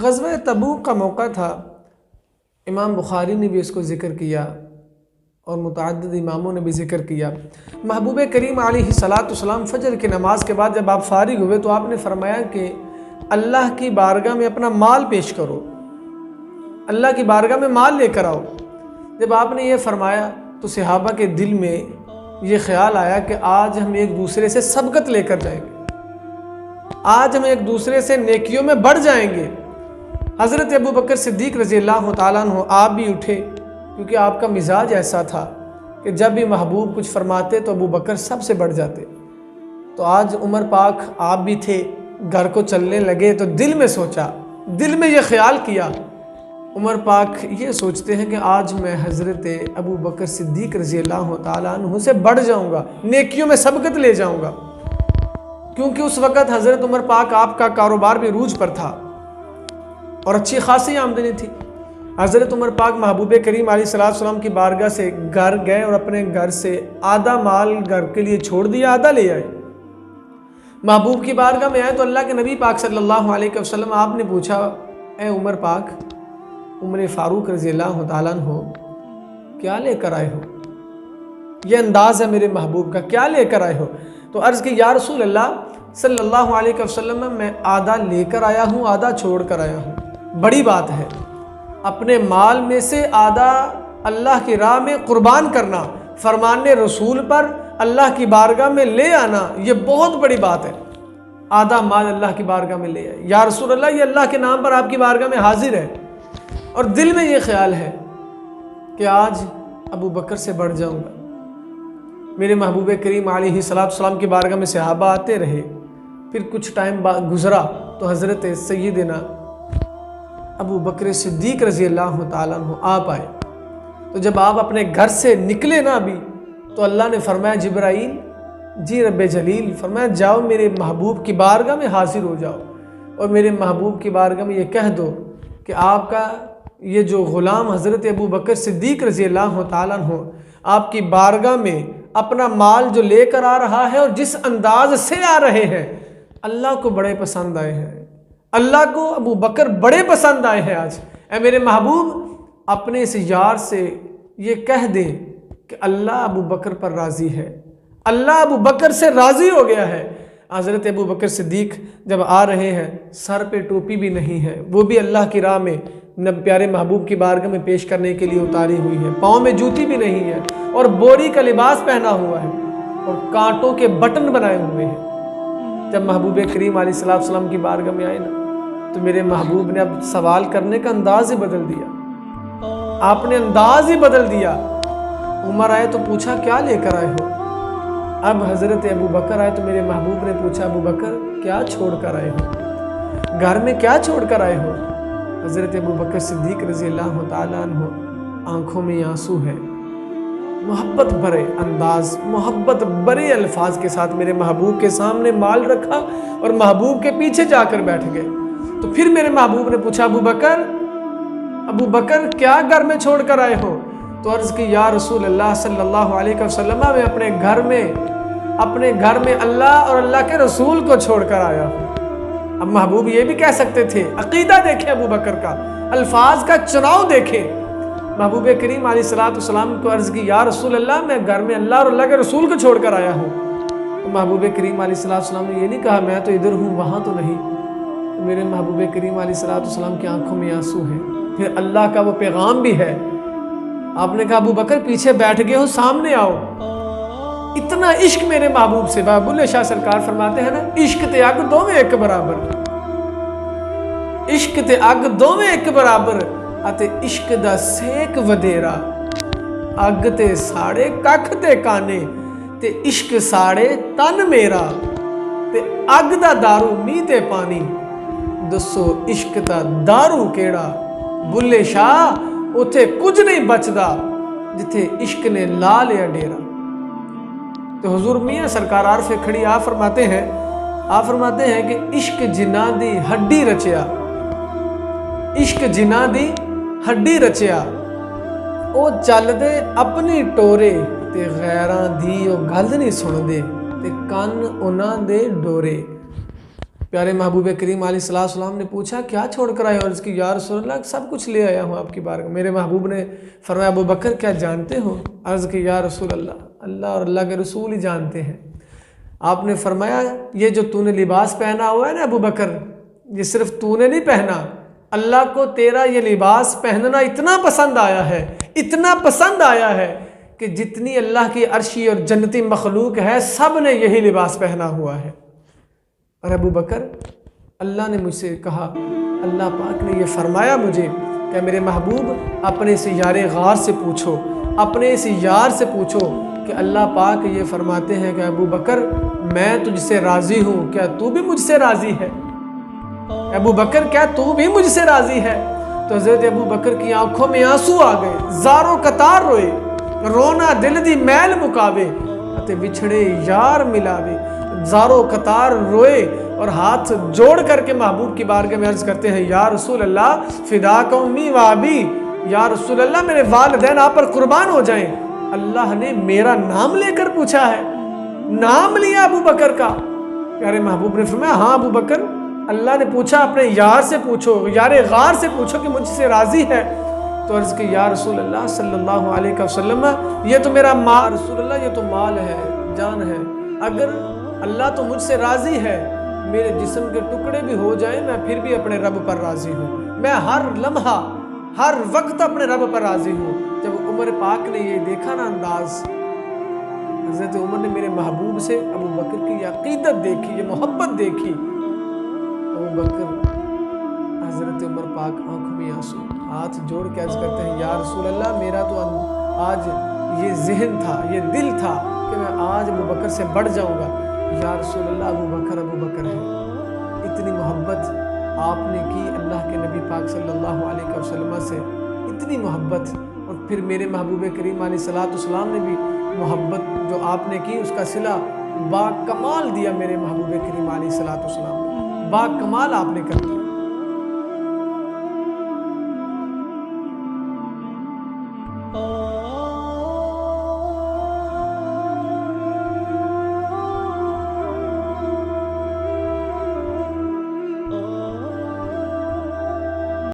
غزوہ تبوک کا موقع تھا، امام بخاری نے بھی اس کو ذکر کیا اور متعدد اماموں نے بھی ذکر کیا۔ محبوب کریم علیہ السلام فجر کی نماز کے بعد جب آپ فارغ ہوئے تو آپ نے فرمایا کہ اللہ کی بارگاہ میں اپنا مال پیش کرو، اللہ کی بارگاہ میں مال لے کر آؤ۔ جب آپ نے یہ فرمایا تو صحابہ کے دل میں یہ خیال آیا کہ آج ہم ایک دوسرے سے سبقت لے کر جائیں گے، آج ہم ایک دوسرے سے نیکیوں میں بڑھ جائیں گے۔ حضرت ابو بکر صدیق رضی اللہ تعالیٰ عنہ آپ بھی اٹھے، کیونکہ آپ کا مزاج ایسا تھا کہ جب بھی محبوب کچھ فرماتے تو ابو بکر سب سے بڑھ جاتے۔ تو آج عمر پاک آپ بھی تھے، گھر کو چلنے لگے تو دل میں سوچا، دل میں یہ خیال کیا، عمر پاک یہ سوچتے ہیں کہ آج میں حضرت ابو بکر صدیق رضی اللہ تعالیٰ عنہ سے بڑھ جاؤں گا، نیکیوں میں سبقت لے جاؤں گا، کیونکہ اس وقت حضرت عمر پاک آپ کا کاروبار بھی عروج پر تھا اور اچھی خاصی آمدنی تھی۔ حضرت عمر پاک محبوب کریم علیہ السلام کی بارگاہ سے گھر گئے اور اپنے گھر سے آدھا مال گھر کے لیے چھوڑ دیا، آدھا لے آئے۔ محبوب کی بارگاہ میں آئے تو اللہ کے نبی پاک صلی اللہ علیہ وسلم آپ نے پوچھا، اے عمر پاک، عمر فاروق رضی اللہ تعالیٰ عنہ کیا لے کر آئے ہو؟ یہ انداز ہے میرے محبوب کا، کیا لے کر آئے ہو؟ تو عرض کی یا رسول اللہ صلی اللہ علیہ وسلم میں آدھا لے کر آیا ہوں، آدھا چھوڑ کر آیا ہوں۔ بڑی بات ہے، اپنے مال میں سے آدھا اللہ کی راہ میں قربان کرنا، فرمان رسول پر اللہ کی بارگاہ میں لے آنا، یہ بہت بڑی بات ہے۔ آدھا مال اللہ کی بارگاہ میں لے آئے، یا رسول اللہ یہ اللہ کے نام پر آپ کی بارگاہ میں حاضر ہے، اور دل میں یہ خیال ہے کہ آج ابو بکر سے بڑھ جاؤں گا۔ میرے محبوب کریم علیہ السلام کی بارگاہ میں صحابہ آتے رہے، پھر کچھ ٹائم گزرا تو حضرت سیدنا ابو بکر صدیق رضی اللہ تعالیٰ عنہ آپ آئے۔ تو جب آپ اپنے گھر سے نکلے نا ابھی تو اللہ نے فرمایا جبرائیل، جی رب جلیل، فرمایا جاؤ میرے محبوب کی بارگاہ میں حاضر ہو جاؤ، اور میرے محبوب کی بارگاہ میں یہ کہہ دو کہ آپ کا یہ جو غلام حضرت ابو بکر صدیق رضی اللہ تعالیٰ عنہ آپ کی بارگاہ میں اپنا مال جو لے کر آ رہا ہے اور جس انداز سے آ رہے ہیں، اللہ کو بڑے پسند آئے ہیں، اللہ کو ابو بکر بڑے پسند آئے ہیں آج۔ اے میرے محبوب، اپنے اس یار سے یہ کہہ دے کہ اللہ ابو بکر پر راضی ہے، اللہ ابو بکر سے راضی ہو گیا ہے۔ حضرت ابو بکر صدیق جب آ رہے ہیں، سر پہ ٹوپی بھی نہیں ہے، وہ بھی اللہ کی راہ میں پیارے محبوب کی بارگاہ میں پیش کرنے کے لیے اتاری ہوئی ہے، پاؤں میں جوتی بھی نہیں ہے، اور بوری کا لباس پہنا ہوا ہے، اور کانٹوں کے بٹن بنائے ہوئے ہیں۔ جب محبوب کریم علیہ السلام کی بارگاہ میں آئے نا تو میرے محبوب نے اب سوال کرنے کا انداز ہی بدل دیا، آپ نے انداز ہی بدل دیا۔ عمر آئے تو پوچھا کیا لے کر آئے ہو؟ اب حضرت ابو بکر آئے تو میرے محبوب نے پوچھا ابو بکر کیا چھوڑ کر آئے ہو؟ گھر میں کیا چھوڑ کر آئے ہو؟ حضرت ابو بکر صدیق رضی اللہ تعالیٰ عنہ آنکھوں میں آنسو ہے، محبت بھرے انداز، محبت بھرے الفاظ کے ساتھ میرے محبوب کے سامنے مال رکھا اور محبوب کے پیچھے جا کر بیٹھ گئے۔ تو پھر میرے محبوب نے پوچھا ابو بکر کیا گھر میں چھوڑ کر آئے ہو؟ تو عرض کی یا رسول اللہ صلی اللہ علیہ وسلم میں اپنے گھر میں اللہ اور اللہ کے رسول کو چھوڑ کر آیا ہوں۔ اب محبوب یہ بھی کہہ سکتے تھے، عقیدہ دیکھیں ابو بکر کا، الفاظ کا چناؤ دیکھیں۔ محبوب کریم علیہ السلام کو عرض کی یا رسول اللہ میں گھر میں اللہ اور اللہ کے رسول کو چھوڑ کر آیا ہوں۔ تو محبوب کریم علیہ السلام نے یہ نہیں کہا میں تو ادھر ہوں وہاں تو نہیں۔ میرے محبوب کریم علیہ السلام کی آنکھوں میں آنسو ہیں۔ پھر اللہ کا وہ پیغام بھی ہے، آپ نے کہا ابو بکر پیچھے بیٹھ گئے ہو، سامنے آؤ۔ اتنا عشق میرے محبوب سے، بلے شاہ سرکار فرماتے ہیں نا، عشق تے اگ دوویں ایک برابر، عشق تے اگ دوویں ایک برابر، اتے عشق دا سیک ودیرا، اگ تے ساڑے ککھ تے کانے، تے عشق ساڑے تن میرا، تے اگ دا دارو می تے پانی، دسو عشق دا دارو کیڑا؟ بلے شاہ اتھے کچھ نہیں بچدا جتھے عشق نے لا لیا ڈیرا۔ تو حضور میاں سرکار عارف کھڑی آپ فرماتے ہیں کہ عشق جنہ دی ہڈی رچیا، عشق جنہ دی ہڈی رچیا، او چل دے اپنی ٹورے، تے غیراں دی او گل نہیں سن دے، تے کن انہاں دے ڈورے۔ پیارے محبوب کریم علیہ السلام نے پوچھا کیا چھوڑ کر آئے؟ عرض کی یا رسول اللہ سب کچھ لے آیا ہوں آپ کی بارگاہ۔ میرے محبوب نے فرمایا ابو بکر کیا جانتے ہو؟ عرض کی یا رسول اللہ اللہ اور اللہ کے رسول ہی جانتے ہیں۔ آپ نے فرمایا یہ جو تو نے لباس پہنا ہوا ہے نا ابو بکر، یہ صرف تو نے نہیں پہنا، اللہ کو تیرا یہ لباس پہننا اتنا پسند آیا ہے، اتنا پسند آیا ہے کہ جتنی اللہ کی عرشی اور جنتی مخلوق ہے سب نے یہی لباس پہنا ہوا ہے۔ اور ابو بکر اللہ نے مجھ سے کہا، اللہ پاک نے یہ فرمایا مجھے کہ میرے محبوب اپنے اس یار غار سے پوچھو، اپنے اس یار سے پوچھو کہ اللہ پاک یہ فرماتے ہیں کہ ابو بکر میں تجھ سے راضی ہوں، کیا تو بھی مجھ سے راضی ہے؟ ابو بکر کیا تو بھی مجھ سے راضی ہے؟ تو حضرت ابو بکر کی آنکھوں میں آنسو آ گئے، زاروں قطار روئے، رونا دل دی میل مکاوے اتے بچھڑے یار ملاوے، زاروں قطار روئے اور ہاتھ جوڑ کر کے محبوب کی بارگاہ میں عرض کرتے ہیں یا رسول اللہ فداک امی و ابی، یا رسول اللہ میرے والدین آپ پر قربان ہو جائیں، اللہ نے میرا نام لے کر پوچھا ہے، نام لیا ابو بکر کا۔ پیارے محبوب نے فرمایا ہاں ابو بکر اللہ نے پوچھا اپنے یار سے پوچھو، یار غار سے پوچھو کہ مجھ سے راضی ہے۔ تو عرض کی یا رسول اللہ صلی اللہ علیہ وسلم یہ تو میرا مال، رسول اللہ یہ تو مال ہے، جان ہے، اگر اللہ تو مجھ سے راضی ہے، میرے جسم کے ٹکڑے بھی ہو جائیں میں پھر بھی اپنے رب پر راضی ہوں، میں ہر لمحہ ہر وقت اپنے رب پر راضی ہوں۔ جب عمر پاک نے یہ دیکھا نا انداز، حضرت عمر نے میرے محبوب سے ابو بکر کی یہ عقیدت دیکھی، یہ محبت دیکھی، ابو بکر حضرت عمر پاک آنکھوں میں آنسو، ہاتھ جوڑ کے عرض کرتے ہیں یا رسول اللہ میرا تو آج یہ ذہن تھا، یہ دل تھا کہ میں آج ابو بکر سے بڑھ جاؤں گا، یا رسول اللہ ابو بکر ہے۔ اتنی محبت آپ نے کی اللہ کے نبی پاک صلی اللہ علیہ وسلم سے، اتنی محبت، اور پھر میرے محبوب کریم علیہ السلام نے بھی محبت جو آپ نے کی اس کا صلہ با کمال دیا، میرے محبوب کریم علیہ السلام با کمال آپ نے کر دیا۔